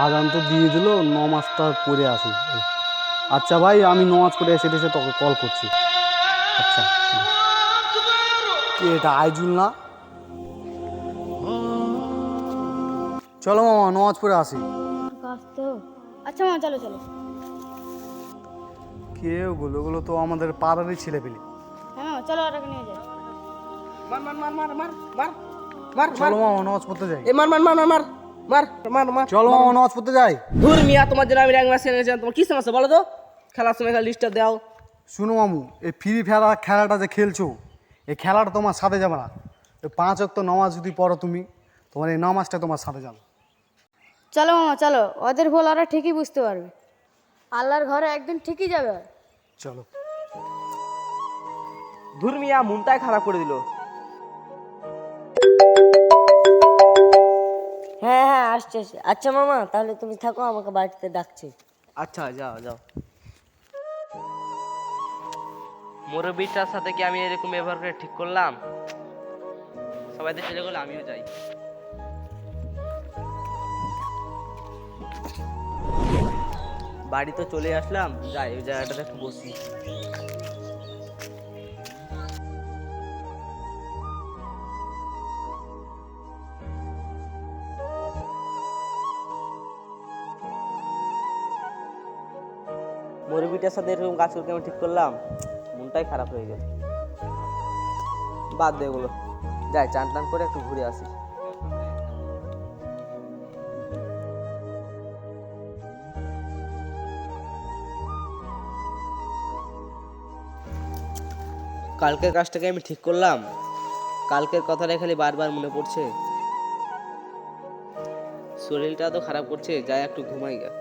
আজান তো দিয়ে দিল, নমাজটা পড়ে আসি। আচ্ছা ভাই, আমি নমাজ পড়ে এসে তোকে কল করছি। আচ্ছা, কি এটা আইজুল না? চলো মামা, নমাজ পড়ে আসি। কাজ তো। আচ্ছা মা, চলো চলো। কেউ গুলো তো আমাদের পাড়ারই ছেলেপিলে। হ্যাঁ চলো, ওটাকে নিয়ে যাই। মার মার মার মার মার মার মার চলো মামা, নমাজ পড়তে যাই। এ মার মার মার মার মার মার মার মার চলো মামা, নমাজ পড়তে যাই। ধুর মিয়া, তোমার জন্য আমি র্যাঙ্ক ম্যাচ খেলেছিলাম, তোমার কি সমস্যা বলো তো? খেলার সময় খালি লিস্টটা দাও। শুনো মামু, এই ফ্রি ফায়ার খেলাটা যে খেলছো, এই খেলাটা তোমার সাথে যাবে না। এই 5 ওয়াক্ত নামাজ যদি পড়ো তুমি, তোমার এই নামাজটা তোমার সাথে যাবে। চলো মামা চলো, ওদের ভুল ওরা ঠিকই বুঝতে পারবে। আল্লাহর ঘরে একদিন ঠিকই যাবে। চলো। ধুর মিয়া, মনটাই খারাপ করে দিল। হ্যাঁ হ্যাঁ আসছে। আচ্ছা মামা, তাহলে তুমি থাকো, আমাকে বাড়িতে ডাকছে। আচ্ছা যাও যাও। মুরব্বিটার সাথে কি আমি এরকম ব্যবহার করে ঠিক করলাম? সবাই তো চলে গেলো, আমিও যাই। বাড়ি তো চলে আসলাম, যাই ওই জায়গাটাতে একটু বসি। মুরব্বিটার সাথে এরকম কাজ করতে আমি ঠিক করলাম, মনটাই খারাপ হয়ে গেল। বাদ দে এগুলো, যাই চান টান করে একটু ঘুরে আসি। কালকের কাজটাকে আমি ঠিক করলাম, কালকের কথাটা খালি বারবার মনে পড়ছে। শরীরটা তো খারাপ করছে, যাই একটু ঘুমাই গা।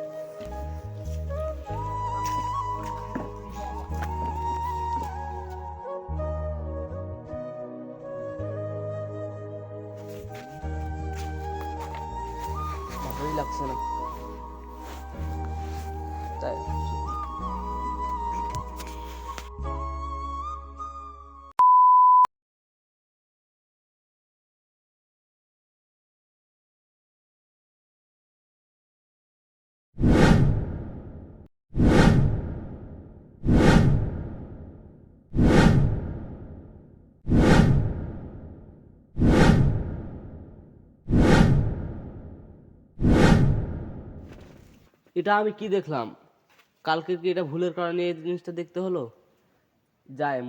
ভালোই লাগছে না, তাই এটা আমি কি দেখলাম? কালকে কি এটা ভুলের কারণে এই জিনিসটা দেখতে হলো? যায়